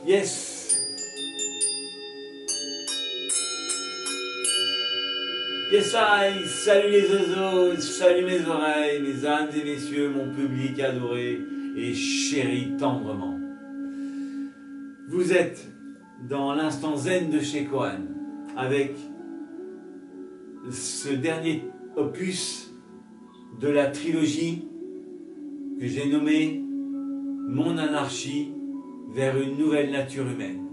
Yes. Yes, I. Salut les oiseaux, salut mes oreilles, mes âmes et messieurs, mon public adoré et chéri tendrement. Vous êtes dans l'instant zen de chez Kohan, avec ce dernier opus de la trilogie que j'ai nommé Mon anarchie vers une nouvelle nature humaine.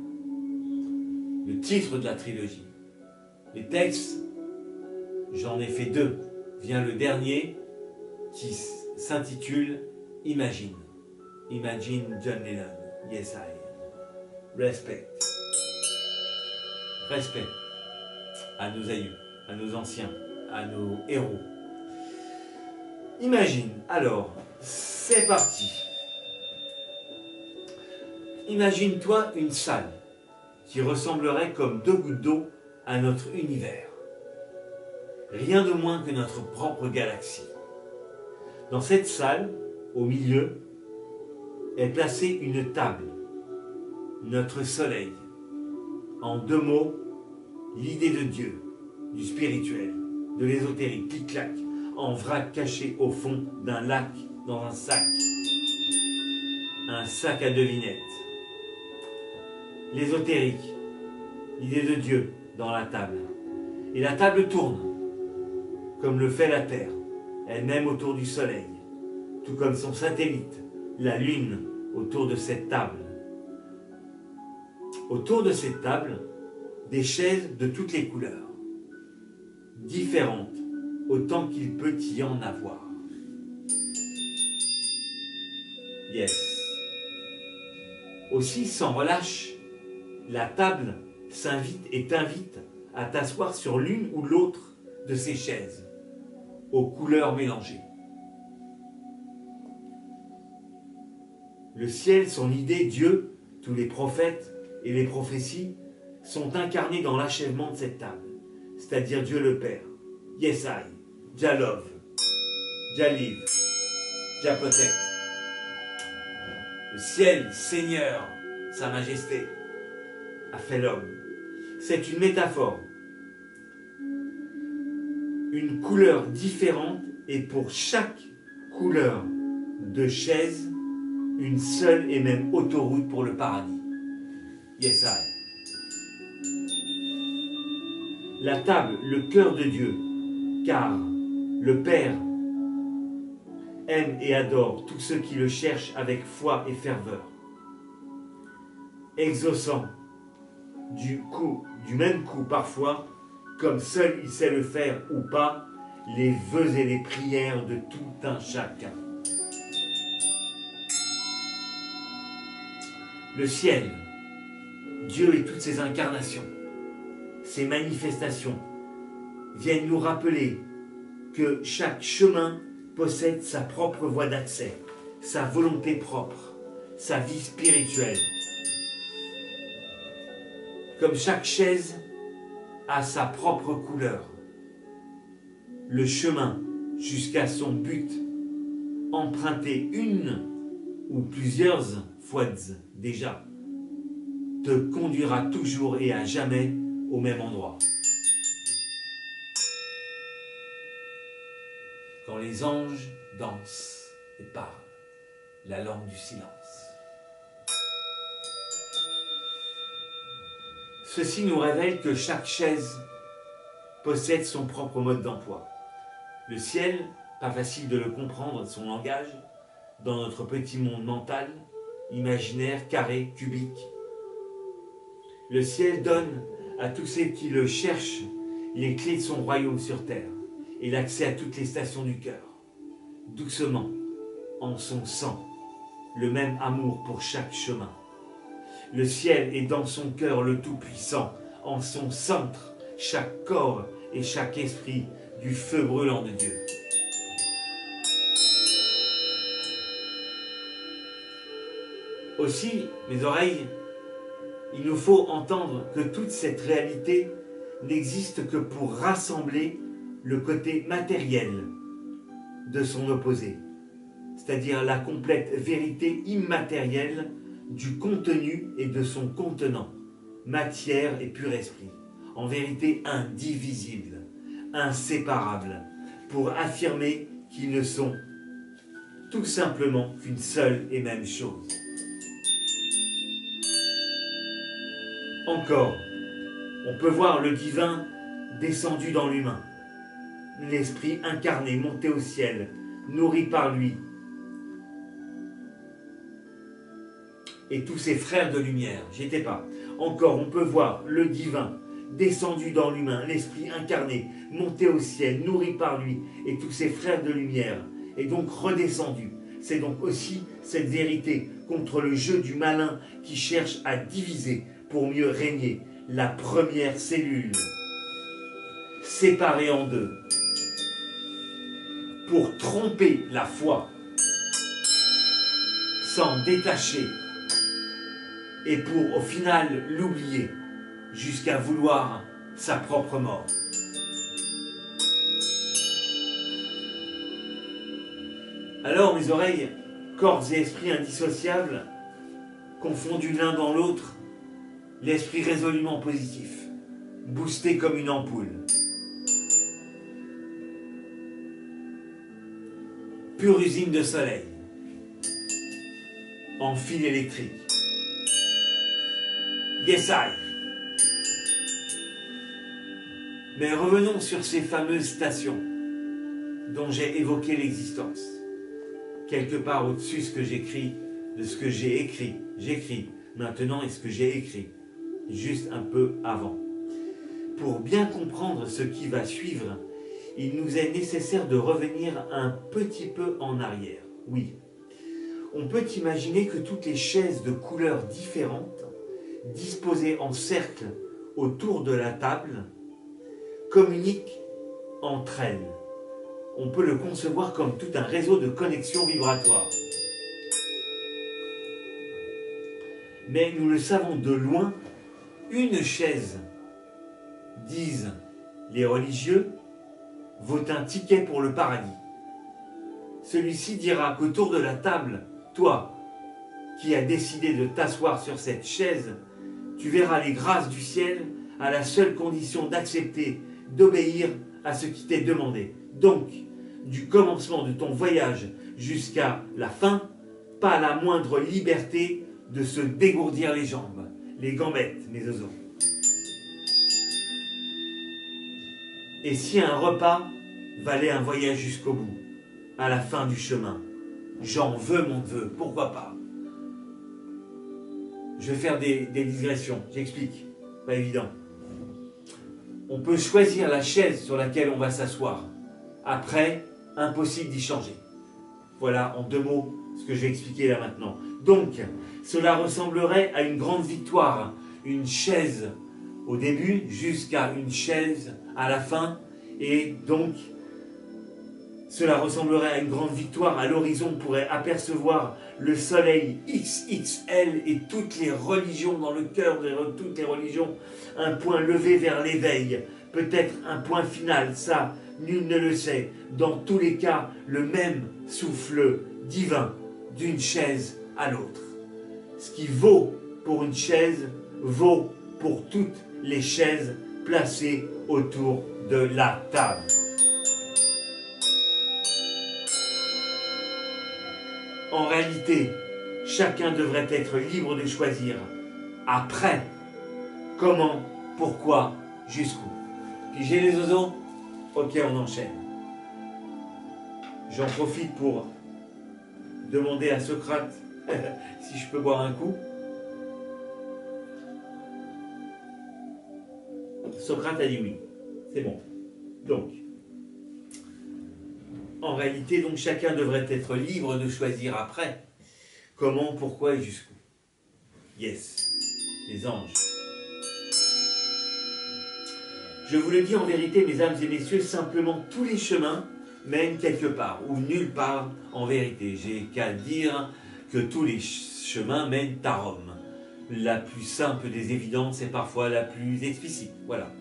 Le titre de la trilogie. Les textes, j'en ai fait 2. Vient le dernier qui s'intitule Imagine. Imagine John Lennon. Yes, I. Respect. Respect à nos aïeux, à nos anciens, à nos héros. Imagine, alors, c'est parti. Imagine-toi une salle qui ressemblerait comme 2 gouttes d'eau à notre univers. Rien de moins que notre propre galaxie. Dans cette salle, au milieu, est placée une table, notre soleil. En 2 mots, l'idée de Dieu, du spirituel, de l'ésotérique, clic-clac, en vrac caché au fond d'un lac dans un sac à devinettes. L'ésotérique, l'idée de Dieu dans la table. Et la table tourne, comme le fait la Terre, elle-même autour du Soleil, tout comme son satellite, la Lune, autour de cette table. Autour de cette table, des chaises de toutes les couleurs, différentes, autant qu'il peut y en avoir. Yes. Aussi, sans relâche, la table s'invite et t'invite à t'asseoir sur l'une ou l'autre de ces chaises, aux couleurs mélangées. Le ciel, son idée, Dieu, tous les prophètes et les prophéties sont incarnés dans l'achèvement de cette table, c'est-à-dire Dieu le Père, Yes I, Jah Love, Jah Live, Jah Protect. Le ciel, Seigneur, Sa Majesté, a fait l'homme. C'est une métaphore. Une couleur différente et pour chaque couleur de chaise, une seule et même autoroute pour le paradis. Yes, I. La table, le cœur de Dieu, car le Père aime et adore tous ceux qui le cherchent avec foi et ferveur, exaucant du même coup parfois, comme seul il sait le faire ou pas, les vœux et les prières de tout un chacun. Le ciel, Dieu et toutes ses incarnations, ses manifestations, viennent nous rappeler que chaque chemin possède sa propre voie d'accès, sa volonté propre, sa vie spirituelle. Comme chaque chaise a sa propre couleur, le chemin jusqu'à son but, emprunté une ou plusieurs fois déjà, te conduira toujours et à jamais au même endroit. Quand les anges dansent et parlent, la langue du silence. Ceci nous révèle que chaque chaise possède son propre mode d'emploi. Le ciel, pas facile de le comprendre, son langage, dans notre petit monde mental, imaginaire, carré, cubique. Le ciel donne à tous ceux qui le cherchent les clés de son royaume sur terre et l'accès à toutes les stations du cœur. Doucement, en son sang, le même amour pour chaque chemin. Le ciel est dans son cœur le Tout-Puissant, en son centre, chaque corps et chaque esprit du feu brûlant de Dieu. Aussi, mes oreilles, il nous faut entendre que toute cette réalité n'existe que pour rassembler le côté matériel de son opposé, c'est-à-dire la complète vérité immatérielle du contenu et de son contenant, matière et pur esprit, en vérité indivisibles, inséparables, pour affirmer qu'ils ne sont tout simplement qu'une seule et même chose. Encore, on peut voir le divin descendu dans l'humain, l'esprit incarné monté au ciel, nourri par lui, et tous ses frères de lumière. J'y étais pas. Encore, on peut voir le divin descendu dans l'humain, l'esprit incarné, monté au ciel, nourri par lui, et tous ses frères de lumière, et donc redescendu. C'est donc aussi cette vérité contre le jeu du malin qui cherche à diviser pour mieux régner, la première cellule, séparée en deux, pour tromper la foi, s'en détacher, et pour au final l'oublier, jusqu'à vouloir sa propre mort. Alors mes oreilles, corps et esprit indissociables, confondus l'un dans l'autre, l'esprit résolument positif, boosté comme une ampoule. Pure usine de soleil, en fil électrique. Yes, I. Mais revenons sur ces fameuses stations dont j'ai évoqué l'existence. Quelque part au-dessus ce que j'écris, de ce que j'ai écrit. J'écris maintenant et ce que j'ai écrit, juste un peu avant. Pour bien comprendre ce qui va suivre, il nous est nécessaire de revenir un petit peu en arrière. Oui, on peut imaginer que toutes les chaises de couleurs différentes, disposées en cercle autour de la table, communiquent entre elles. On peut le concevoir comme tout un réseau de connexions vibratoires. Mais nous le savons de loin, une chaise, disent les religieux, vaut un ticket pour le paradis. Celui-ci dira qu'autour de la table, toi, qui as décidé de t'asseoir sur cette chaise, tu verras les grâces du ciel à la seule condition d'accepter, d'obéir à ce qui t'est demandé. Donc, du commencement de ton voyage jusqu'à la fin, pas la moindre liberté de se dégourdir les jambes, les gambettes, mes oiseaux. Et si un repas valait un voyage jusqu'au bout, à la fin du chemin, j'en veux mon neveu, pourquoi pas? Je vais faire des digressions, j'explique, pas évident. On peut choisir la chaise sur laquelle on va s'asseoir. Après, impossible d'y changer. Voilà en 2 mots ce que je vais expliquer là maintenant. Donc, cela ressemblerait à une grande victoire. Une chaise au début jusqu'à une chaise à la fin. Et donc, cela ressemblerait à une grande victoire. À l'horizon, on pourrait apercevoir le soleil XXL et toutes les religions, dans le cœur de toutes les religions, un point levé vers l'éveil. Peut-être un point final, ça, nul ne le sait. Dans tous les cas, le même souffle divin d'une chaise à l'autre. Ce qui vaut pour une chaise, vaut pour toutes les chaises placées autour de la table. En réalité, chacun devrait être libre de choisir après, comment, pourquoi, jusqu'où. Pigez les oiseaux? Ok, on enchaîne. J'en profite pour demander à Socrate si je peux boire un coup. Socrate a dit oui. C'est bon. Donc, en réalité, donc, chacun devrait être libre de choisir après. Comment, pourquoi et jusqu'où. Yes. Les anges. Je vous le dis en vérité, mesdames et messieurs, simplement tous les chemins mènent quelque part, ou nulle part en vérité. J'ai qu'à dire que tous les chemins mènent à Rome. La plus simple des évidences est parfois la plus explicite. Voilà,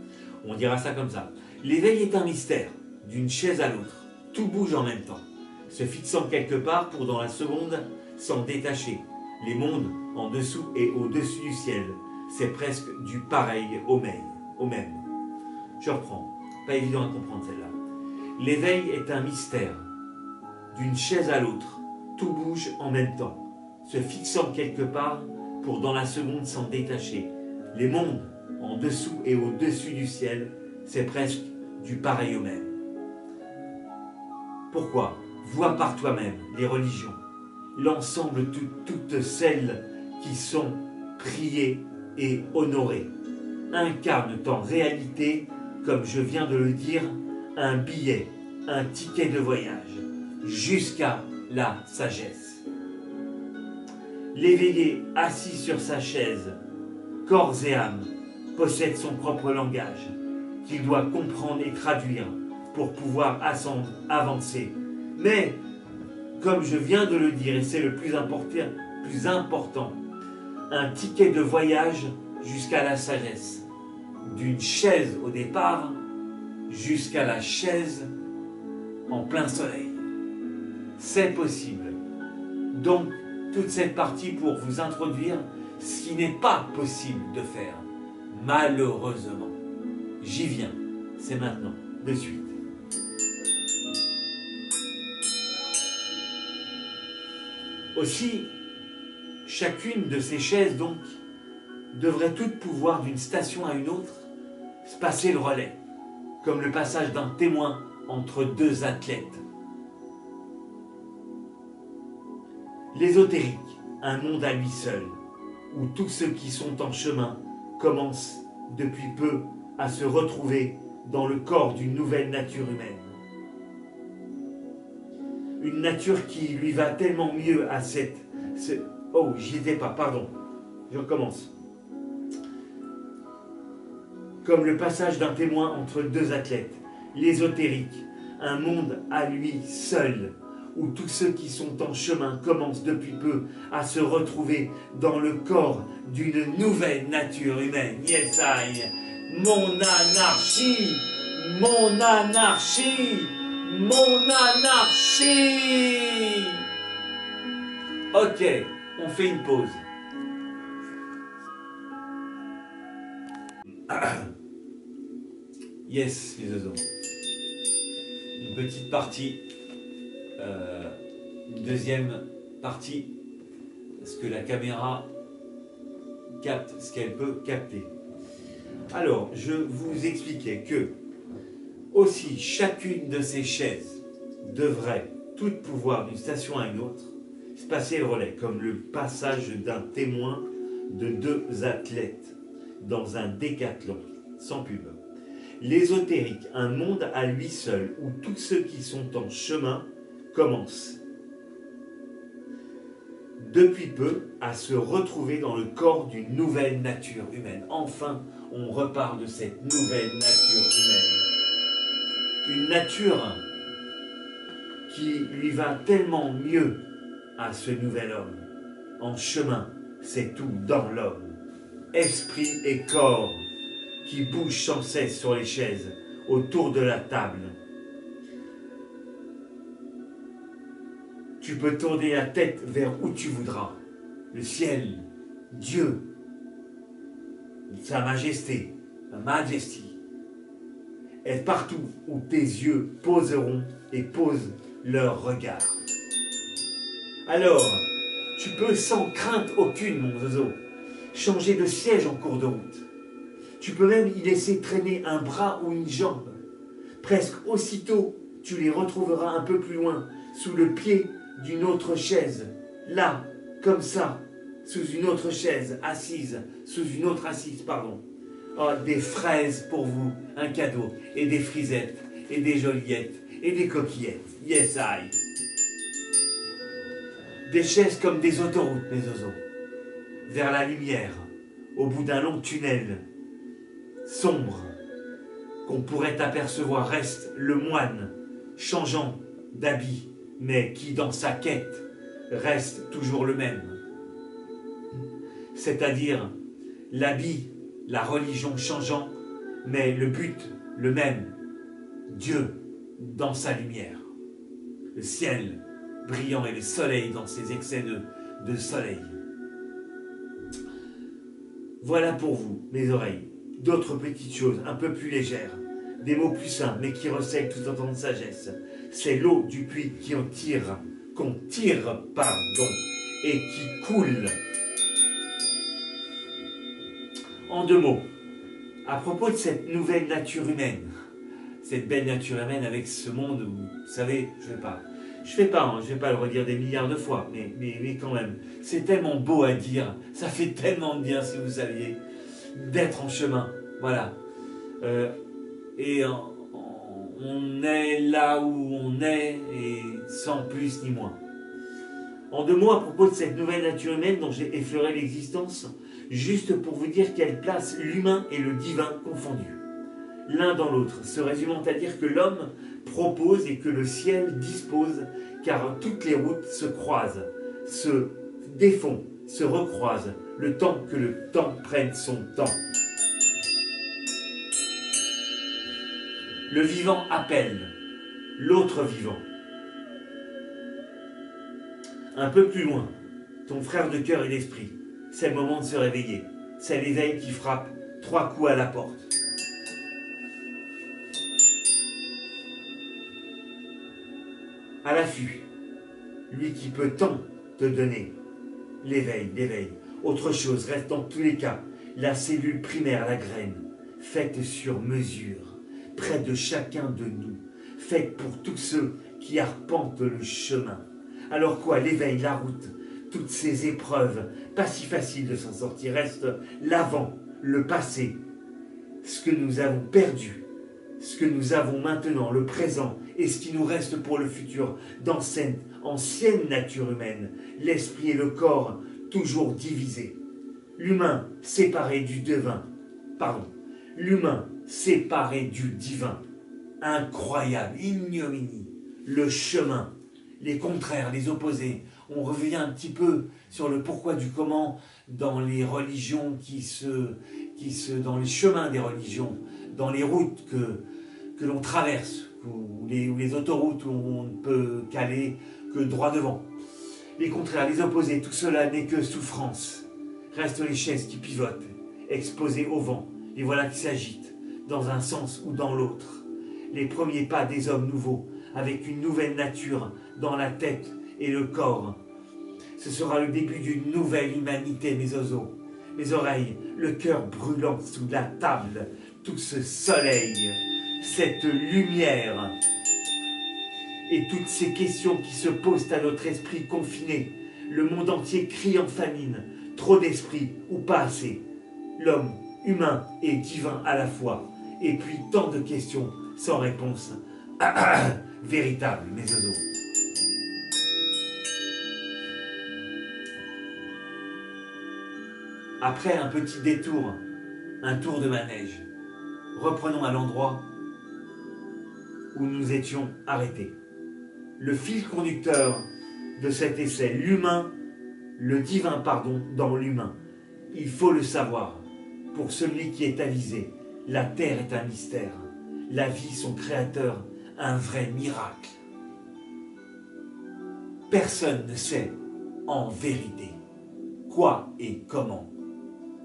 on dira ça comme ça. L'éveil est un mystère, d'une chaise à l'autre. Tout bouge en même temps, se fixant quelque part pour dans la seconde s'en détacher. Les mondes en dessous et au-dessus du ciel, c'est presque du pareil au même. Je reprends, pas évident à comprendre celle-là. L'éveil est un mystère. D'une chaise à l'autre, tout bouge en même temps, se fixant quelque part pour dans la seconde s'en détacher. Les mondes, en dessous et au-dessus du ciel, c'est presque du pareil au même. Pourquoi? Vois par toi-même les religions, l'ensemble de toutes celles qui sont priées et honorées, incarnent en réalité, comme je viens de le dire, un billet, un ticket de voyage, jusqu'à la sagesse. L'éveillé assis sur sa chaise, corps et âme, possède son propre langage, qu'il doit comprendre et traduire pour pouvoir avancer. Mais, comme je viens de le dire, et c'est le plus important, un ticket de voyage jusqu'à la sagesse. D'une chaise au départ, jusqu'à la chaise en plein soleil. C'est possible. Donc, toute cette partie pour vous introduire ce qui n'est pas possible de faire, malheureusement. J'y viens, c'est maintenant, de suite. Aussi, chacune de ces chaises, donc, devrait toute pouvoir d'une station à une autre se passer le relais, comme le passage d'un témoin entre deux athlètes. L'ésotérique, un monde à lui seul, où tous ceux qui sont en chemin commencent depuis peu à se retrouver dans le corps d'une nouvelle nature humaine. Une nature qui lui va tellement mieux à Oh, j'y étais pas, pardon. Je recommence. Comme le passage d'un témoin entre deux athlètes. L'ésotérique, un monde à lui seul, où tous ceux qui sont en chemin commencent depuis peu à se retrouver dans le corps d'une nouvelle nature humaine. Yes, I. Mon anarchie, mon anarchie, mon anarchie. Ok, on fait une pause. Yes, les oiseaux. Une petite partie. Une deuxième partie. Parce que la caméra capte ce qu'elle peut capter. Alors, je vous expliquais que aussi chacune de ces chaises devrait, toute pouvoir d'une station à une autre, se passer le relais, comme le passage d'un témoin de deux athlètes dans un décathlon, sans pub. L'ésotérique, un monde à lui seul, où tous ceux qui sont en chemin commencent, depuis peu, à se retrouver dans le corps d'une nouvelle nature humaine. Enfin, on repart de cette nouvelle nature humaine. Une nature qui lui va tellement mieux à ce nouvel homme. En chemin, c'est tout dans l'homme. Esprit et corps qui bougent sans cesse sur les chaises, autour de la table. Tu peux tourner la tête vers où tu voudras. Le ciel, Dieu, sa majesté, la majesty, est partout où tes yeux poseront et posent leur regard. Alors, tu peux sans crainte aucune, mon oiseau, changer de siège en cours de route. Tu peux même y laisser traîner un bras ou une jambe. Presque aussitôt, tu les retrouveras un peu plus loin, sous le pied d'une autre chaise. Là, comme ça, sous une autre chaise, assise, sous une autre assise, pardon. Oh, des fraises pour vous, un cadeau, et des frisettes, et des joliettes, et des coquillettes. Yes, I. Des chaises comme des autoroutes, mes oiseaux, vers la lumière, au bout d'un long tunnel sombre, qu'on pourrait apercevoir reste le moine, changeant d'habit, mais qui dans sa quête reste toujours le même. C'est-à-dire l'habit, la religion changeant, mais le but le même, Dieu dans sa lumière, le ciel brillant et le soleil dans ses excès de soleil. Voilà pour vous, mes oreilles, d'autres petites choses un peu plus légères, des mots plus simples, mais qui recèlent tout autant de sagesse. C'est l'eau du puits qu'on tire, pardon, et qui coule. En deux mots, à propos de cette nouvelle nature humaine, cette belle nature humaine avec ce monde où, vous savez, je vais pas le redire des milliards de fois, mais quand même, c'est tellement beau à dire, ça fait tellement de bien si vous saviez, d'être en chemin, voilà. On est là où on est, et sans plus ni moins. En deux mots, à propos de cette nouvelle nature humaine dont j'ai effleuré l'existence, juste pour vous dire qu'elle place l'humain et le divin confondus, l'un dans l'autre, se résumant à dire que l'homme propose et que le ciel dispose, car toutes les routes se croisent, se défont, se recroisent, le temps que le temps prenne son temps. Le vivant appelle l'autre vivant. Un peu plus loin, ton frère de cœur et d'esprit, c'est le moment de se réveiller. C'est l'éveil qui frappe 3 coups à la porte. À l'affût, lui qui peut tant te donner. L'éveil, l'éveil. Autre chose reste dans tous les cas, la cellule primaire, la graine, faite sur mesure, près de chacun de nous, faite pour tous ceux qui arpentent le chemin. Alors quoi, l'éveil, la route, toutes ces épreuves, pas si facile de s'en sortir, reste l'avant, le passé, ce que nous avons perdu, ce que nous avons maintenant, le présent, et ce qui nous reste pour le futur, dans cette ancienne nature humaine, l'esprit et le corps toujours divisés. L'humain séparé du divin, l'humain séparé du divin. Incroyable, ignominie, le chemin, les contraires, les opposés. On revient un petit peu sur le pourquoi du comment dans les religions dans les chemins des religions, dans les routes que l'on traverse, ou les autoroutes où on ne peut qu'aller que droit devant. Les contraires, les opposés, tout cela n'est que souffrance. Restent les chaises qui pivotent, exposées au vent, les voilà qui s'agitent, dans un sens ou dans l'autre. Les premiers pas des hommes nouveaux, avec une nouvelle nature dans la tête et le corps. Ce sera le début d'une nouvelle humanité, mes oiseaux, mes oreilles, le cœur brûlant sous la table, tout ce soleil, cette lumière, et toutes ces questions qui se posent à notre esprit confiné. Le monde entier crie en famine, trop d'esprit ou pas assez. L'homme, humain et divin à la fois, et puis tant de questions sans réponse. Véritable, mes oiseaux. Après un petit détour, un tour de manège, reprenons à l'endroit où nous étions arrêtés. Le fil conducteur de cet essai, le divin, dans l'humain. Il faut le savoir. Pour celui qui est avisé, la terre est un mystère. La vie, son créateur, un vrai miracle. Personne ne sait, en vérité, quoi et comment,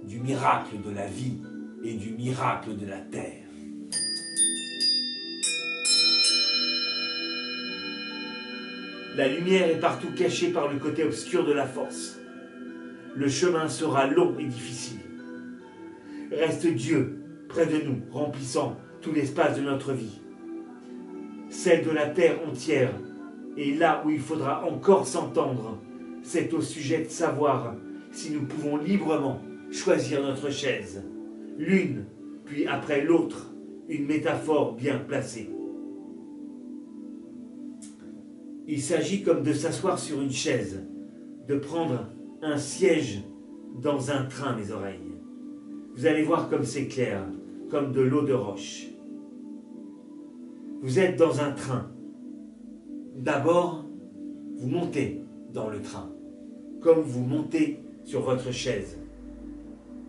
du miracle de la vie et du miracle de la terre. La lumière est partout cachée par le côté obscur de la force. Le chemin sera long et difficile. Reste Dieu près de nous, remplissant tout l'espace de notre vie. Celle de la terre entière, et là où il faudra encore s'entendre, c'est au sujet de savoir si nous pouvons librement choisir notre chaise. L'une, puis après l'autre, une métaphore bien placée. Il s'agit comme de s'asseoir sur une chaise, de prendre un siège dans un train, mes oreilles. Vous allez voir comme c'est clair, comme de l'eau de roche. Vous êtes dans un train. D'abord, vous montez dans le train, comme vous montez sur votre chaise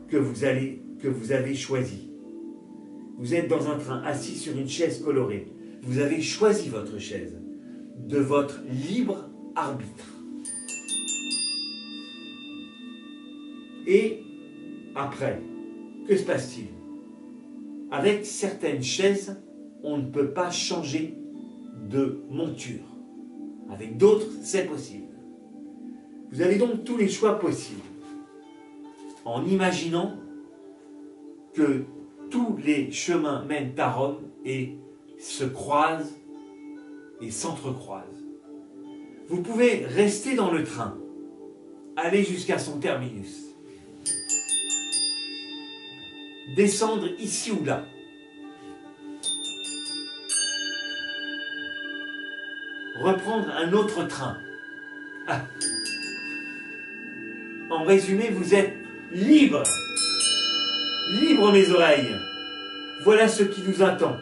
que vous avez choisie. Vous êtes dans un train, assis sur une chaise colorée. Vous avez choisi votre chaise de votre libre arbitre. Et Après, que se passe-t-il? Avec certaines chaises, on ne peut pas changer de monture. Avec d'autres, c'est possible. Vous avez donc tous les choix possibles. En imaginant que tous les chemins mènent à Rome et se croisent et s'entrecroisent. Vous pouvez rester dans le train, aller jusqu'à son terminus, descendre ici ou là, reprendre un autre train. Ah. En résumé, vous êtes libre. Libre mes oreilles. Voilà ce qui nous attend.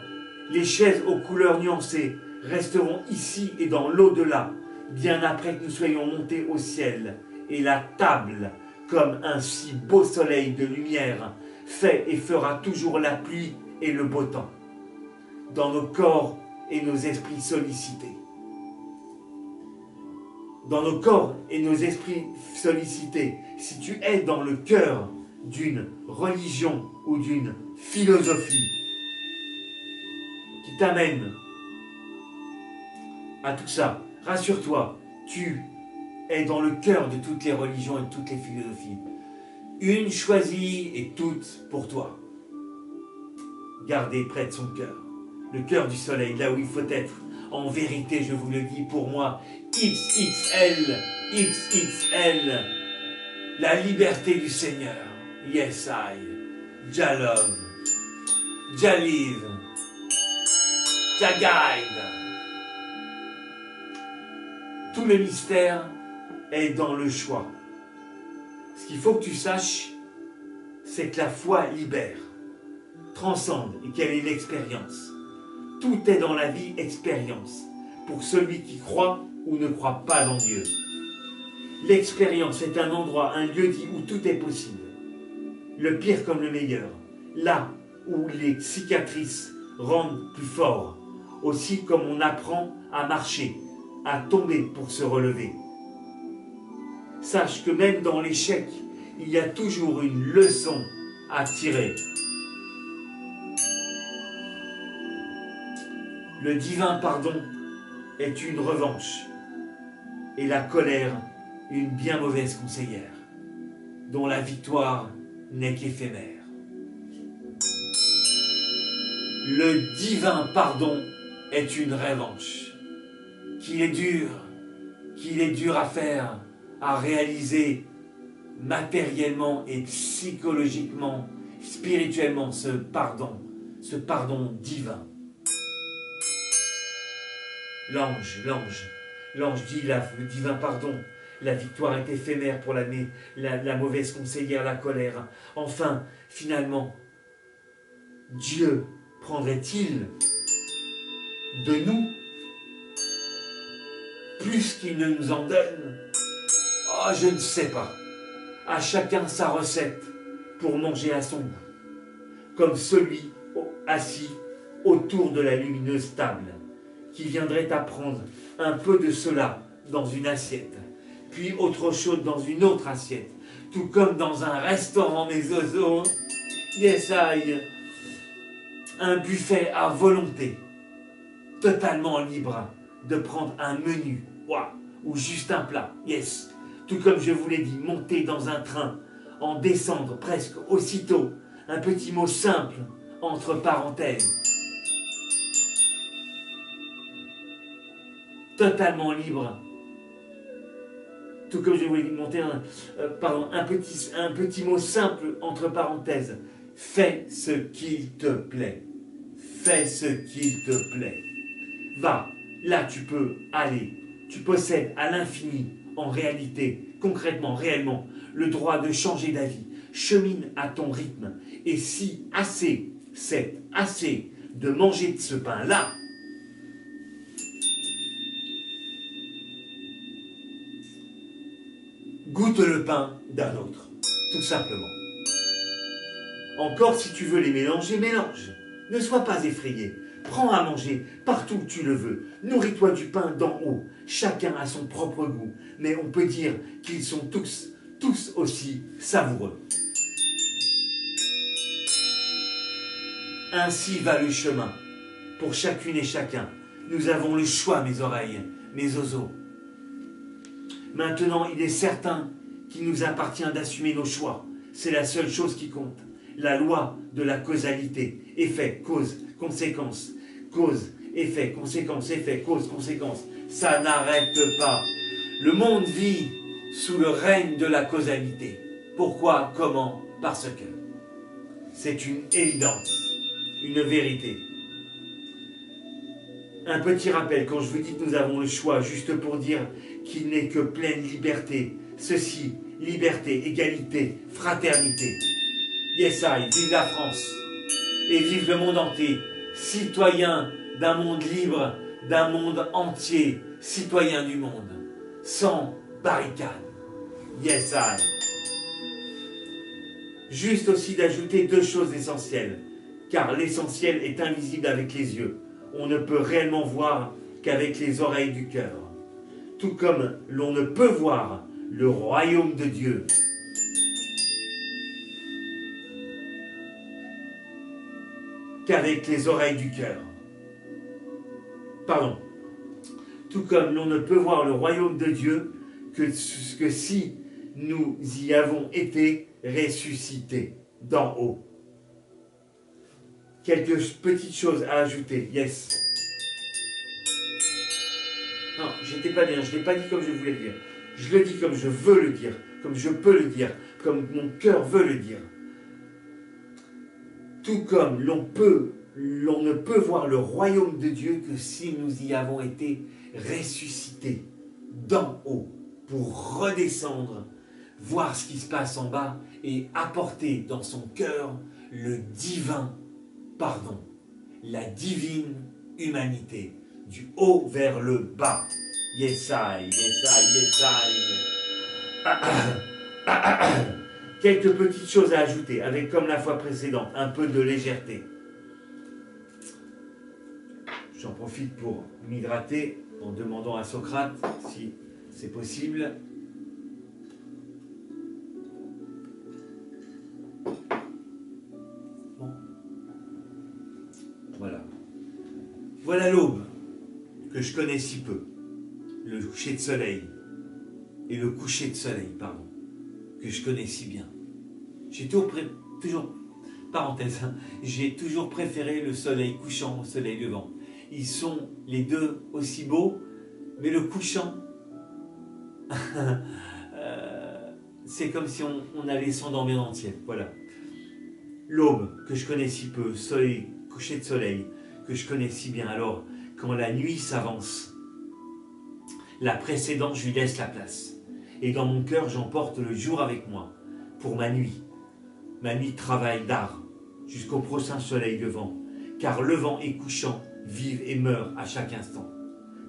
Les chaises aux couleurs nuancées resteront ici et dans l'au-delà, bien après que nous soyons montés au ciel. Et la table, comme un si beau soleil de lumière, fait et fera toujours la pluie et le beau temps, dans nos corps et nos esprits sollicités. Dans nos corps et nos esprits sollicités, si tu es dans le cœur d'une religion ou d'une philosophie qui t'amène à tout ça, rassure-toi, tu es dans le cœur de toutes les religions et de toutes les philosophies. Une choisie et toutes pour toi. Gardez près de son cœur, le cœur du soleil, là où il faut être. En vérité, je vous le dis, pour moi, XXL, XXL, la liberté du Seigneur. Yes, I, Jah love, Jah live, Jah guide. Tout le mystère est dans le choix. Ce qu'il faut que tu saches, c'est que la foi libère, transcende et qu'elle est l'expérience. Tout est dans la vie expérience, pour celui qui croit ou ne croit pas en Dieu. L'expérience est un endroit, un lieu dit où tout est possible. Le pire comme le meilleur. Là où les cicatrices rendent plus fort. Aussi comme on apprend à marcher, à tomber pour se relever. Sache que même dans l'échec, il y a toujours une leçon à tirer. Le divin pardon est une revanche et la colère une bien mauvaise conseillère, dont la victoire n'est qu'éphémère. Le divin pardon est une revanche qu'il est dur à faire, à réaliser matériellement et psychologiquement, spirituellement, ce pardon divin. L'ange dit le divin pardon. La victoire est éphémère pour la mauvaise conseillère, la colère. Enfin, finalement, Dieu prendrait-il de nous plus qu'il ne nous en donne? Oh, je ne sais pas. À chacun sa recette pour manger à son goût. Comme celui assis autour de la lumineuse table, qui viendrait à prendre un peu de cela dans une assiette, puis autre chose dans une autre assiette, tout comme dans un restaurant mes oiseaux, yes I, un buffet à volonté, totalement libre de prendre un menu, ou juste un plat, yes, tout comme je vous l'ai dit, monter dans un train, en descendre presque aussitôt, un petit mot simple, entre parenthèses, totalement libre, tout comme je voulais monter un petit mot simple entre parenthèses. Fais ce qu'il te plaît. Fais ce qu'il te plaît. Va, là tu peux aller. Tu possèdes à l'infini, en réalité, concrètement, réellement, le droit de changer d'avis. Chemine à ton rythme. Et si assez, c'est assez de manger de ce pain-là, goûte le pain d'un autre, tout simplement. Encore, si tu veux les mélanger, mélange. Ne sois pas effrayé. Prends à manger partout où tu le veux. Nourris-toi du pain d'en haut. Chacun a son propre goût, mais on peut dire qu'ils sont tous aussi savoureux. Ainsi va le chemin. Pour chacune et chacun, nous avons le choix, mes oreilles, mes oiseaux. Maintenant, il est certain qu'il nous appartient d'assumer nos choix. C'est la seule chose qui compte. La loi de la causalité. Effet, cause, conséquence. Cause, effet, conséquence, effet, cause, conséquence. Ça n'arrête pas. Le monde vit sous le règne de la causalité. Pourquoi? Comment? Parce que c'est une évidence, une vérité. Un petit rappel, quand je vous dis que nous avons le choix, juste pour dire qu'il n'est que pleine liberté. Ceci, liberté, égalité, fraternité. Yes, I, vive la France et vive le monde entier. Citoyen d'un monde libre, d'un monde entier, citoyen du monde, sans barricade. Yes, I. Juste aussi d'ajouter deux choses essentielles, car l'essentiel est invisible avec les yeux. On ne peut réellement voir qu'avec les oreilles du cœur. Tout comme l'on ne peut voir le royaume de Dieu qu'avec les oreilles du cœur. Pardon. Tout comme l'on ne peut voir le royaume de Dieu que si nous y avons été ressuscités d'en haut. Quelques petites choses à ajouter. Yes. Non, j'étais pas bien. Je ne l'ai pas dit comme je voulais le dire. Je le dis comme je veux le dire. Comme je peux le dire. Comme mon cœur veut le dire. Tout comme l'on ne peut voir le royaume de Dieu que si nous y avons été ressuscités d'en haut pour redescendre, voir ce qui se passe en bas et apporter dans son cœur le divin pardon, la divine humanité, du haut vers le bas. Yes, I, yes, I, yes, I. Quelques petites choses à ajouter, avec comme la fois précédente, un peu de légèreté. J'en profite pour m'hydrater en demandant à Socrate si c'est possible. Bon. Voilà. Voilà l'aube que je connais si peu. Le coucher de soleil. Et le coucher de soleil, pardon. Que je connais si bien. J'ai toujours, parenthèse, hein, j'ai toujours préféré le soleil couchant au soleil levant. Ils sont les deux aussi beaux, mais le couchant, c'est comme si on allait s'endormir dans le ciel. Voilà. L'aube, que je connais si peu, soleil, coucher de soleil, que je connais si bien. Alors, quand la nuit s'avance, la précédente, je lui laisse la place. Et dans mon cœur, j'emporte le jour avec moi, pour ma nuit de travail d'art, jusqu'au prochain soleil levant, car levant et couchant vivent et meurent à chaque instant,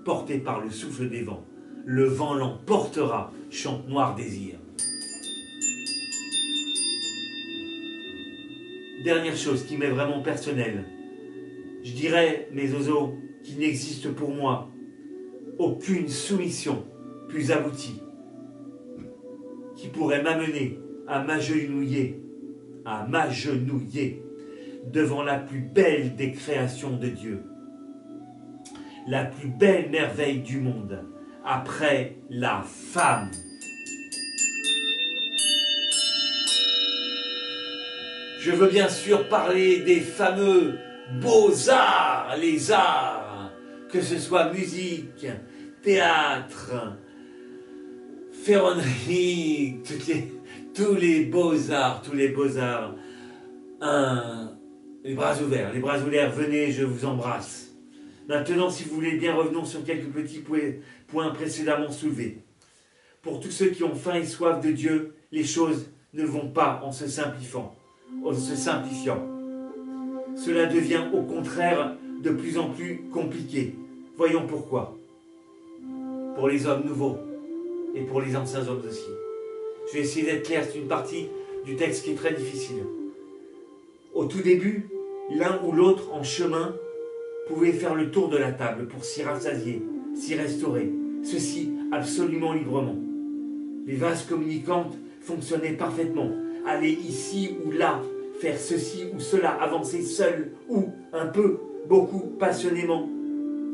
portés par le souffle des vents. Le vent l'emportera, chante noir désir. Dernière chose qui m'est vraiment personnelle, je dirais, mes oiseaux, qu'il n'existe pour moi aucune soumission plus aboutie qui pourrait m'amener à m'agenouiller devant la plus belle des créations de Dieu, la plus belle merveille du monde, après la femme. Je veux bien sûr parler des fameux beaux-arts, les arts, que ce soit musique, théâtre, ferronnerie, tous les beaux-arts, les bras ouverts, venez, je vous embrasse. Maintenant, si vous voulez bien, revenons sur quelques petits points précédemment soulevés. Pour tous ceux qui ont faim et soif de Dieu, les choses ne vont pas en se simplifiant. Cela devient au contraire de plus en plus compliqué. Voyons pourquoi. Pour les hommes nouveaux et pour les anciens hommes aussi. Je vais essayer d'être clair, c'est une partie du texte qui est très difficile. Au tout début, l'un ou l'autre en chemin pouvait faire le tour de la table pour s'y rassasier, s'y restaurer, ceci absolument librement. Les vases communicantes fonctionnaient parfaitement. Aller ici ou là faire ceci ou cela, avancer seul ou un peu, beaucoup, passionnément,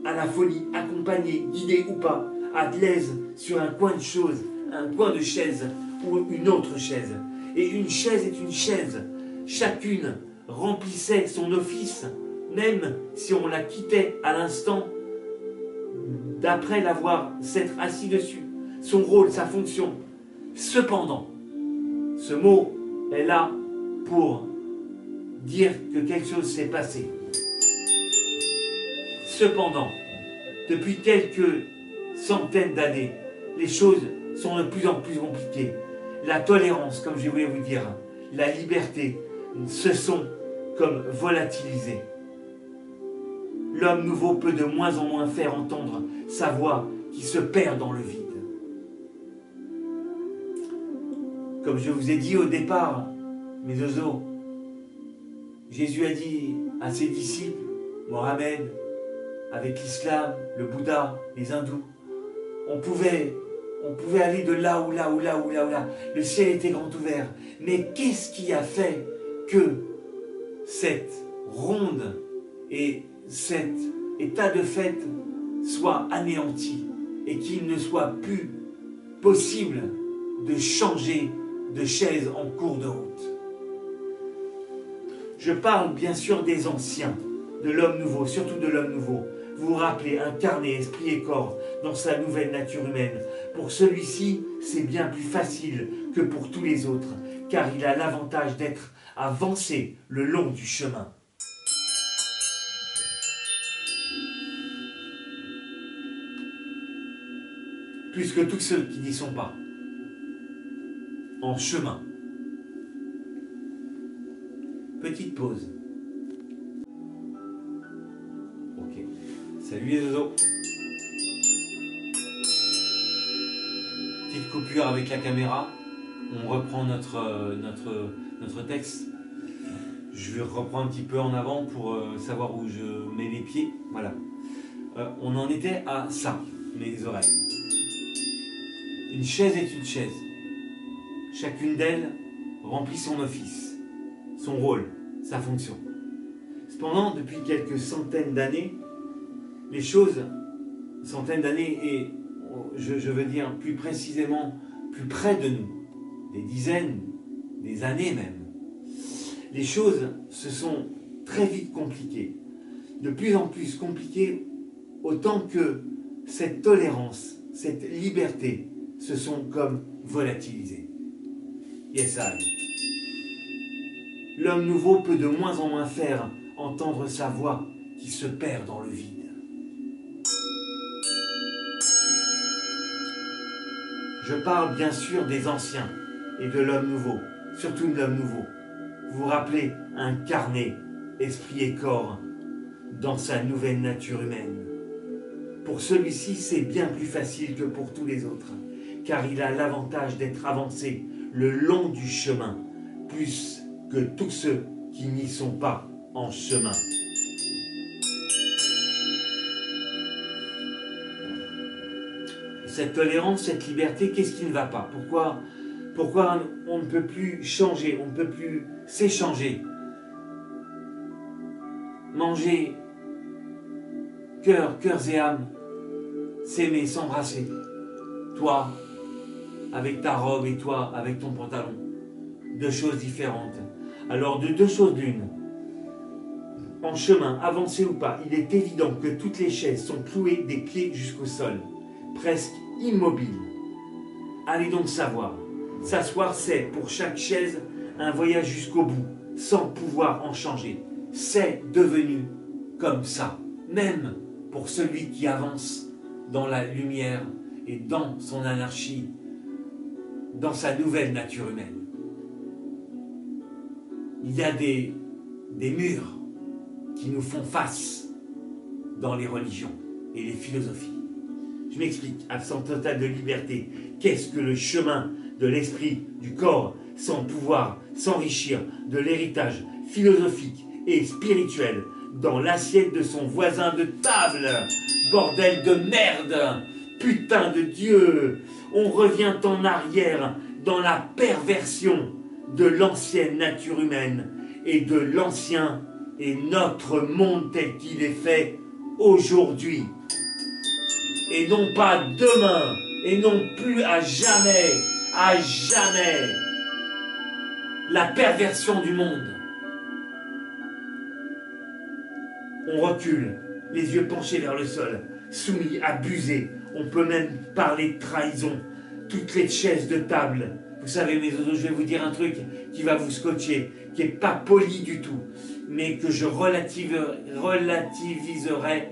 à la folie, accompagné, guidé ou pas, à l'aise sur un coin de chose, un coin de chaise ou une autre chaise. Et une chaise est une chaise. Chacune remplissait son office, même si on la quittait à l'instant d'après l'avoir s'être assis dessus. Son rôle, sa fonction. Cependant, ce mot est là pour dire que quelque chose s'est passé. Cependant, depuis quelques centaines d'années, les choses sont de plus en plus compliquées. La tolérance, comme je voulais vous dire, la liberté, se sont comme volatilisées. L'homme nouveau peut de moins en moins faire entendre sa voix qui se perd dans le vide. Comme je vous ai dit au départ, mes oiseaux, Jésus a dit à ses disciples, Mohammed, avec l'islam, le Bouddha, les hindous, on pouvait aller de là ou là ou là ou là ou là. Le ciel était grand ouvert. Mais qu'est-ce qui a fait que cette ronde et cet état de fait soit anéanti et qu'il ne soit plus possible de changer de chaise en cours de route? Je parle bien sûr des anciens, de l'homme nouveau, surtout de l'homme nouveau. Vous vous rappelez, incarné, esprit et corps, dans sa nouvelle nature humaine. Pour celui-ci, c'est bien plus facile que pour tous les autres, car il a l'avantage d'être avancé le long du chemin. Plus que tous ceux qui n'y sont pas. En chemin. Petite pause. Ok. Salut les oiseaux. Petite coupure avec la caméra. On reprend notre texte. Je vais reprendre un petit peu en avant pour savoir où je mets les pieds. Voilà. On en était à ça, mes oreilles. Une chaise est une chaise. Chacune d'elles remplit son office, son rôle, sa fonction. Cependant, depuis quelques centaines d'années, les choses, centaines d'années et, je veux dire plus précisément, plus près de nous, des dizaines, des années même, les choses se sont très vite compliquées. De plus en plus compliquées, autant que cette tolérance, cette liberté se sont comme volatilisées. Yes, I. L'homme nouveau peut de moins en moins faire entendre sa voix qui se perd dans le vide. Je parle bien sûr des anciens et de l'homme nouveau, surtout de l'homme nouveau. Vous vous rappelez, incarné, esprit et corps, dans sa nouvelle nature humaine. Pour celui-ci, c'est bien plus facile que pour tous les autres, car il a l'avantage d'être avancé le long du chemin, plus que tous ceux qui n'y sont pas en chemin. Cette tolérance, cette liberté, qu'est-ce qui ne va pas? Pourquoi on ne peut plus changer, on ne peut plus s'échanger? Manger, cœurs et âme, s'aimer, s'embrasser. Toi, avec ta robe et toi, avec ton pantalon. Deux choses différentes. Alors, de deux choses l'une. En chemin, avancé ou pas, il est évident que toutes les chaises sont clouées des pieds jusqu'au sol, presque immobiles. Allez donc savoir. S'asseoir, c'est, pour chaque chaise, un voyage jusqu'au bout, sans pouvoir en changer. C'est devenu comme ça, même pour celui qui avance dans la lumière et dans son anarchie, dans sa nouvelle nature humaine. Il y a des murs qui nous font face dans les religions et les philosophies. Je m'explique, absence totale de liberté. Qu'est-ce que le chemin de l'esprit, du corps, sans pouvoir s'enrichir de l'héritage philosophique et spirituel dans l'assiette de son voisin de table? Bordel de merde! Putain de Dieu! On revient en arrière dans la perversion de l'ancienne nature humaine et de l'ancien et notre monde tel qu'il est fait aujourd'hui. Et non pas demain, et non plus à jamais, la perversion du monde. On recule, les yeux penchés vers le sol, soumis, abusés. On peut même parler de trahison. Toutes les chaises de table. Vous savez, mes oiseaux, je vais vous dire un truc qui va vous scotcher, qui n'est pas poli du tout, mais que je relativiserai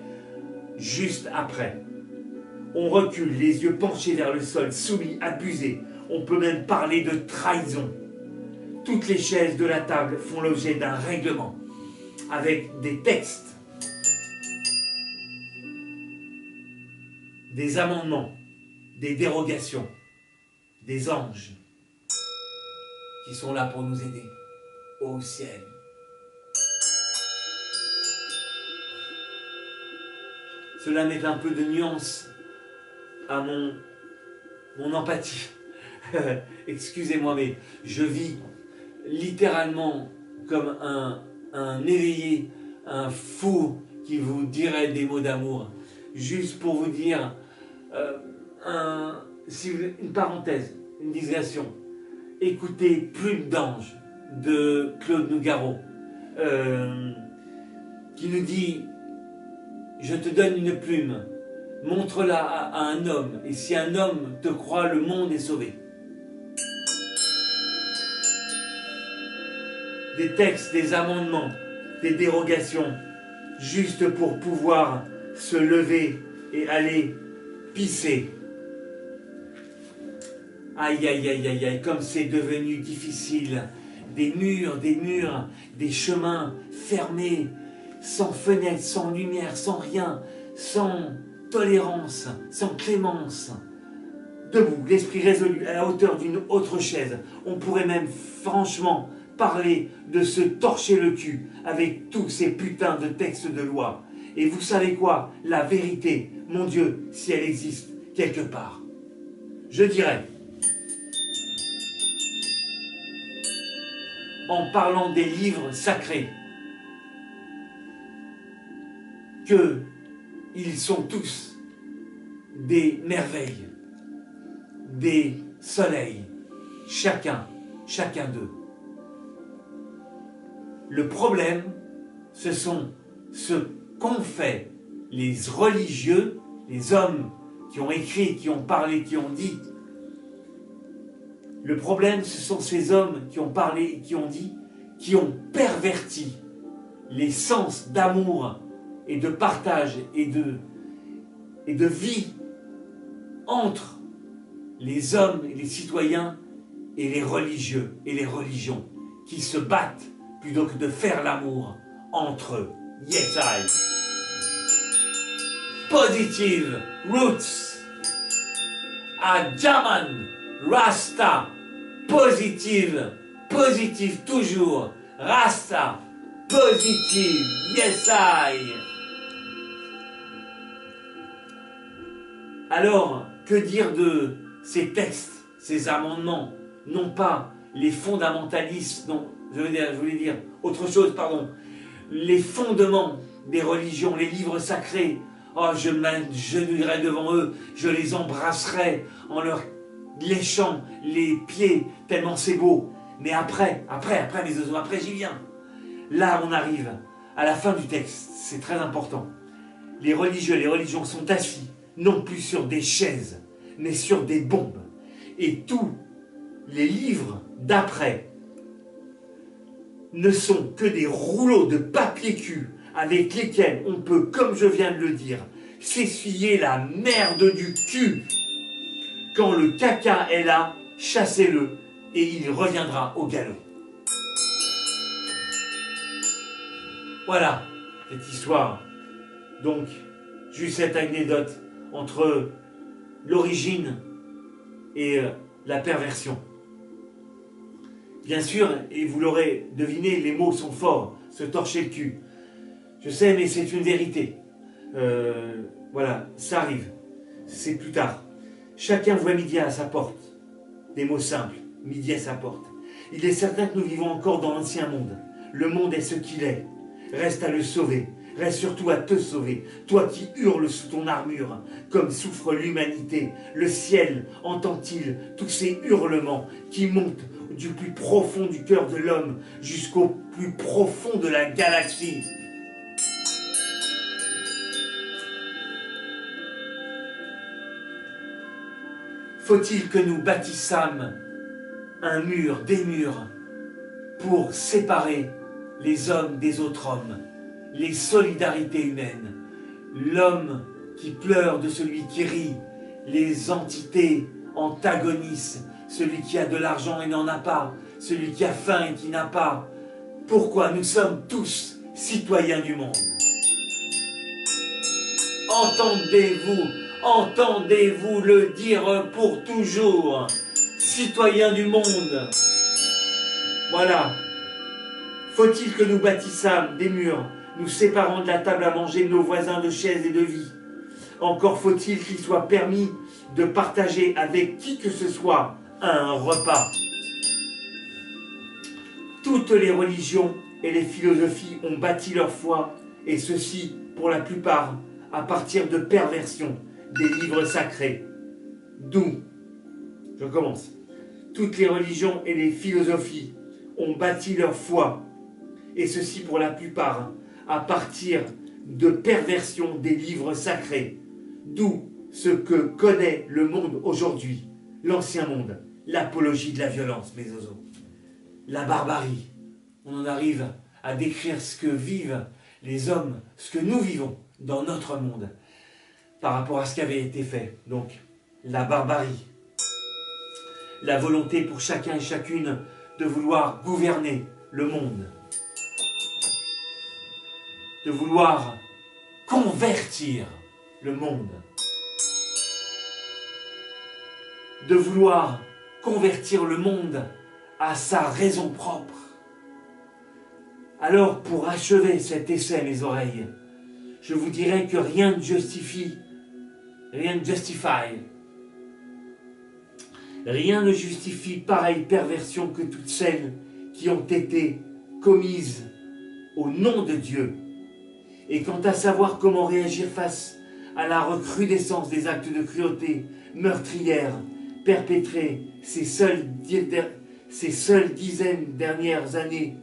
juste après. On recule, les yeux penchés vers le sol, soumis, abusés. On peut même parler de trahison. Toutes les chaises de la table font l'objet d'un règlement, avec des textes, des amendements, des dérogations, des anges qui sont là pour nous aider au ciel. Cela met un peu de nuance à mon empathie. Excusez-moi, mais je vis littéralement comme un éveillé, un fou qui vous dirait des mots d'amour. Juste pour vous dire, une parenthèse, une digression. Écoutez Plume d'ange de Claude Nougaro, qui nous dit: je te donne une plume, montre-la à un homme, et si un homme te croit, le monde est sauvé. Des textes, des amendements, des dérogations, juste pour pouvoir se lever et aller pisser. Aïe, aïe, aïe, aïe, aïe, comme c'est devenu difficile. Des murs, des chemins fermés, sans fenêtre, sans lumière, sans rien, sans tolérance, sans clémence. Debout, l'esprit résolu, à la hauteur d'une autre chaise. On pourrait même franchement parler de se torcher le cul avec tous ces putains de textes de loi. Et vous savez quoi? La vérité, mon Dieu, si elle existe quelque part. Je dirais, en parlant des livres sacrés, qu'ils sont tous des merveilles, des soleils, chacun d'eux. Le problème, ce sont ce qu'ont fait les religieux, les hommes qui ont écrit, qui ont parlé, qui ont dit. Le problème, ce sont ces hommes qui ont parlé et qui ont dit, qui ont perverti les sens d'amour et de partage et de vie entre les hommes et les citoyens et les religieux et les religions qui se battent plutôt que de faire l'amour entre eux. Yes, I. Positive roots. A Jaman Rasta. Positive toujours. Rasta. Positive. Yes, I. Alors, que dire de ces textes, ces amendements? Non pas les fondamentalistes, non, je voulais dire autre chose, pardon. Les fondements des religions, les livres sacrés. Oh, je m'agenouillerai devant eux, je les embrasserai en leur léchant les pieds, tellement c'est beau. Mais après, mes oiseaux, après j'y viens. Là, on arrive à la fin du texte, c'est très important. Les religieux, les religions sont assis, non plus sur des chaises, mais sur des bombes. Et tous les livres d'après ne sont que des rouleaux de papier cul avec lesquels on peut, comme je viens de le dire, s'essuyer la merde du cul. Quand le caca est là, chassez-le et il reviendra au galop. Voilà cette histoire. Donc, juste cette anecdote entre l'origine et la perversion. Bien sûr, et vous l'aurez deviné, les mots sont forts, se torcher le cul. Je sais, mais c'est une vérité. Voilà, ça arrive. C'est plus tard. Chacun voit midi à sa porte. Des mots simples, midi à sa porte. Il est certain que nous vivons encore dans l'ancien monde. Le monde est ce qu'il est. Reste à le sauver. Reste surtout à te sauver. Toi qui hurles sous ton armure, comme souffre l'humanité. Le ciel entend-il tous ces hurlements qui montent du plus profond du cœur de l'homme jusqu'au plus profond de la galaxie? Faut-il que nous bâtissâmes un mur, des murs, pour séparer les hommes des autres hommes, les solidarités humaines, l'homme qui pleure de celui qui rit, les entités antagonistes, celui qui a de l'argent et n'en a pas, celui qui a faim et qui n'a pas. Pourquoi nous sommes tous citoyens du monde? Entendez-vous, entendez-vous le dire pour toujours, citoyens du monde. Voilà. Faut-il que nous bâtissâmes des murs, nous séparant de la table à manger de nos voisins de chaises et de vie? Encore faut-il qu'il soit permis de partager avec qui que ce soit un repas. Toutes les religions et les philosophies ont bâti leur foi, et ceci, pour la plupart, à partir de perversions des livres sacrés. D'où, je commence, toutes les religions et les philosophies ont bâti leur foi, et ceci pour la plupart à partir de perversions des livres sacrés. D'où ce que connaît le monde aujourd'hui, l'ancien monde, l'apologie de la violence, mes oiseaux, la barbarie. On en arrive à décrire ce que vivent les hommes, ce que nous vivons dans notre monde, par rapport à ce qui avait été fait. Donc, la barbarie, la volonté pour chacun et chacune de vouloir gouverner le monde, de vouloir convertir le monde, de vouloir convertir le monde à sa raison propre. Alors, pour achever cet essai, mes oreilles, je vous dirais que rien ne justifie, rien ne justifie pareille perversion que toutes celles qui ont été commises au nom de Dieu. Et quant à savoir comment réagir face à la recrudescence des actes de cruauté meurtrière perpétrés ces seules dizaines dernières années,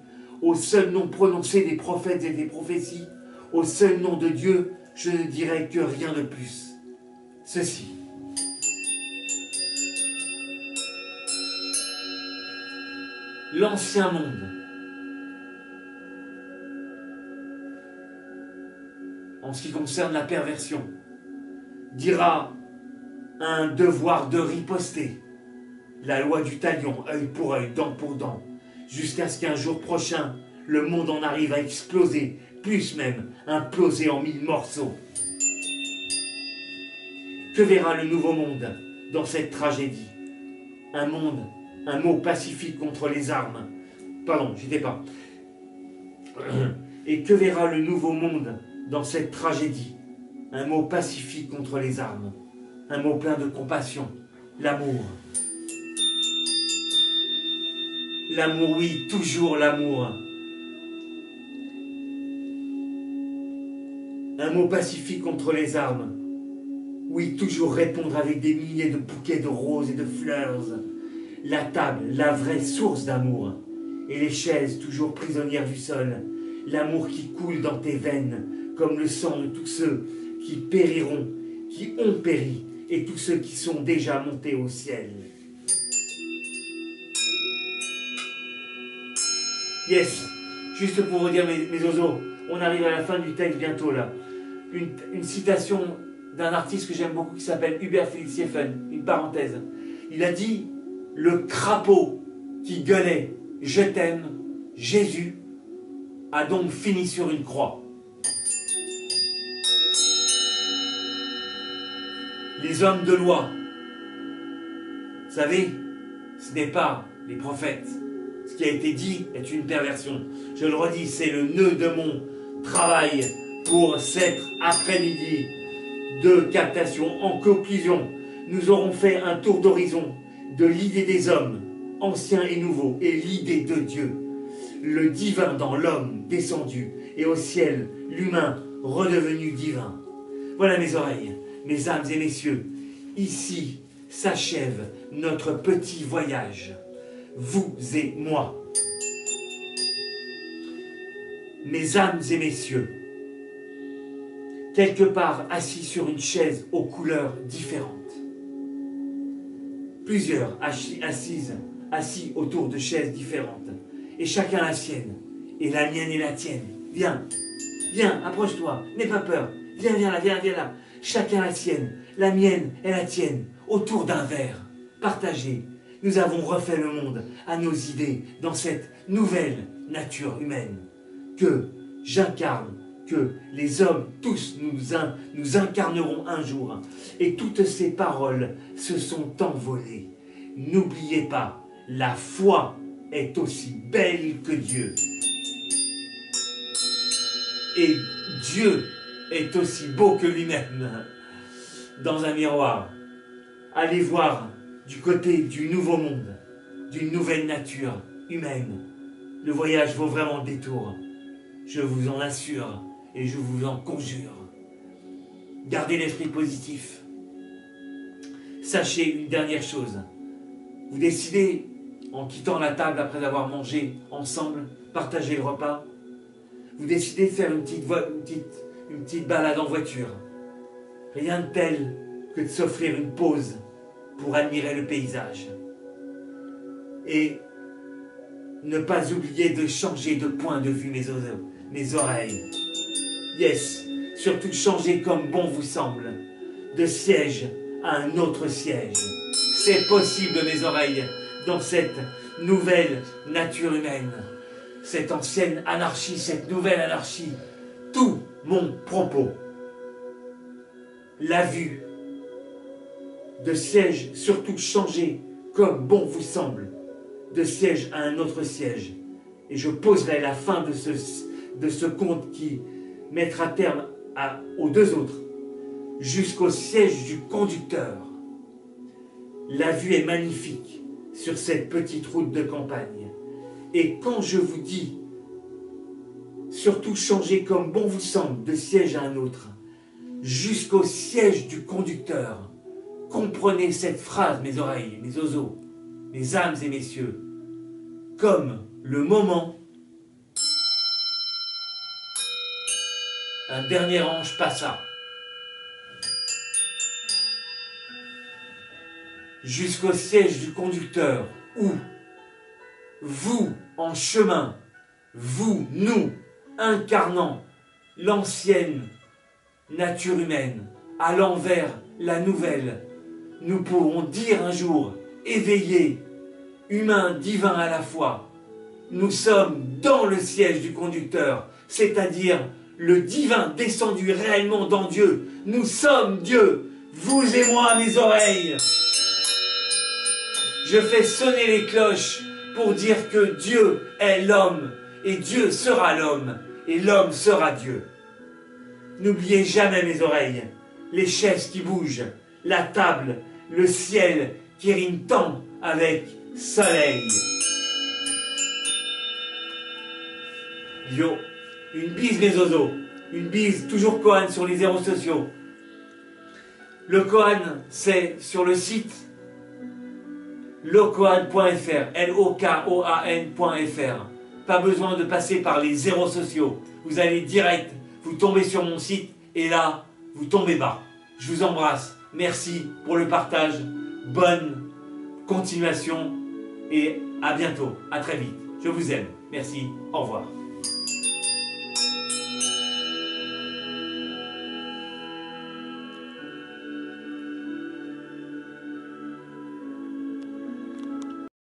au seul nom prononcé des prophètes et des prophéties, au seul nom de Dieu, je ne dirais que rien de plus. Ceci. L'ancien monde, en ce qui concerne la perversion, dira un devoir de riposter, la loi du talion, œil pour œil, dent pour dent, jusqu'à ce qu'un jour prochain, le monde en arrive à exploser, plus même, imploser en 1000 morceaux. Que verra le nouveau monde dans cette tragédie? Un monde, un mot pacifique contre les armes. Pardon, j'y étais pas. Et que verra le nouveau monde dans cette tragédie? Un mot pacifique contre les armes. Un mot plein de compassion. L'amour. L'amour, oui, toujours l'amour. Un mot pacifique contre les armes. Oui, toujours répondre avec des milliers de bouquets de roses et de fleurs. La table, la vraie source d'amour. Et les chaises, toujours prisonnières du sol. L'amour qui coule dans tes veines, comme le sang de tous ceux qui périront, qui ont péri, et tous ceux qui sont déjà montés au ciel. Yes, juste pour vous dire, mes oiseaux, on arrive à la fin du texte bientôt là. Une citation d'un artiste que j'aime beaucoup qui s'appelle Hubert Félix Sieffen, une parenthèse. Il a dit « Le crapaud qui gueulait « Je t'aime, Jésus » a donc fini sur une croix. » Les hommes de loi, vous savez, ce n'est pas les prophètes. Ce qui a été dit est une perversion. Je le redis, c'est le nœud de mon travail pour cet après-midi de captation. En conclusion, nous aurons fait un tour d'horizon de l'idée des hommes, anciens et nouveaux, et l'idée de Dieu. le divin dans l'homme descendu, et au ciel, l'humain redevenu divin. Voilà mes oreilles, mesdames et messieurs, ici s'achève notre petit voyage, vous et moi. Mes âmes et messieurs, quelque part assis sur une chaise aux couleurs différentes. Plusieurs assis autour de chaises différentes, et chacun la sienne, et la mienne et la tienne. Viens, viens, approche-toi, n'aie pas peur, viens, viens là, viens, viens là. Chacun la sienne, la mienne et la tienne, autour d'un verre, partagé. Nous avons refait le monde à nos idées dans cette nouvelle nature humaine que j'incarne, que les hommes tous nous incarnerons un jour. Et toutes ces paroles se sont envolées. N'oubliez pas, la foi est aussi belle que Dieu. Et Dieu est aussi beau que lui-même. Dans un miroir, allez voir du côté du nouveau monde, d'une nouvelle nature humaine. Le voyage vaut vraiment le détour. Je vous en assure et je vous en conjure. Gardez l'esprit positif. Sachez une dernière chose. Vous décidez, en quittant la table après avoir mangé ensemble, partager le repas, vous décidez de faire une petite balade en voiture. Rien de tel que de s'offrir une pause pour admirer le paysage. Et ne pas oublier de changer de point de vue mes oreilles. Yes, surtout changer comme bon vous semble, de siège à un autre siège. C'est possible mes oreilles, dans cette nouvelle nature humaine, cette ancienne anarchie, cette nouvelle anarchie. Tout mon propos, la vue de siège, surtout changer comme bon vous semble, de siège à un autre siège. Et je poserai la fin de ce conte qui mettra terme aux deux autres, jusqu'au siège du conducteur. La vue est magnifique sur cette petite route de campagne. Et quand je vous dis, surtout changer comme bon vous semble de siège à un autre, jusqu'au siège du conducteur, comprenez cette phrase, mes oreilles, mes oiseaux, mes âmes et messieurs, comme le moment, un dernier ange passa, jusqu'au siège du conducteur, où vous, en chemin, vous, nous, incarnant l'ancienne nature humaine, allant vers la nouvelle, nous pourrons dire un jour, éveillés, humains, divins à la fois, nous sommes dans le siège du conducteur, c'est-à-dire le divin descendu réellement dans Dieu. Nous sommes Dieu, vous et moi, mes oreilles. Je fais sonner les cloches pour dire que Dieu est l'homme, et Dieu sera l'homme, et l'homme sera Dieu. N'oubliez jamais, mes oreilles, les chaises qui bougent, la table, le ciel qui rime tant avec soleil. Yo, une bise mes oiseaux, une bise toujours Kohan sur les réseaux sociaux. Le Kohan, c'est sur le site lokohan.fr, LOKOAN.fr. Pas besoin de passer par les réseaux sociaux. Vous allez direct, vous tombez sur mon site et là, vous tombez bas. Je vous embrasse. Merci pour le partage. Bonne continuation et à bientôt. À très vite. Je vous aime. Merci. Au revoir.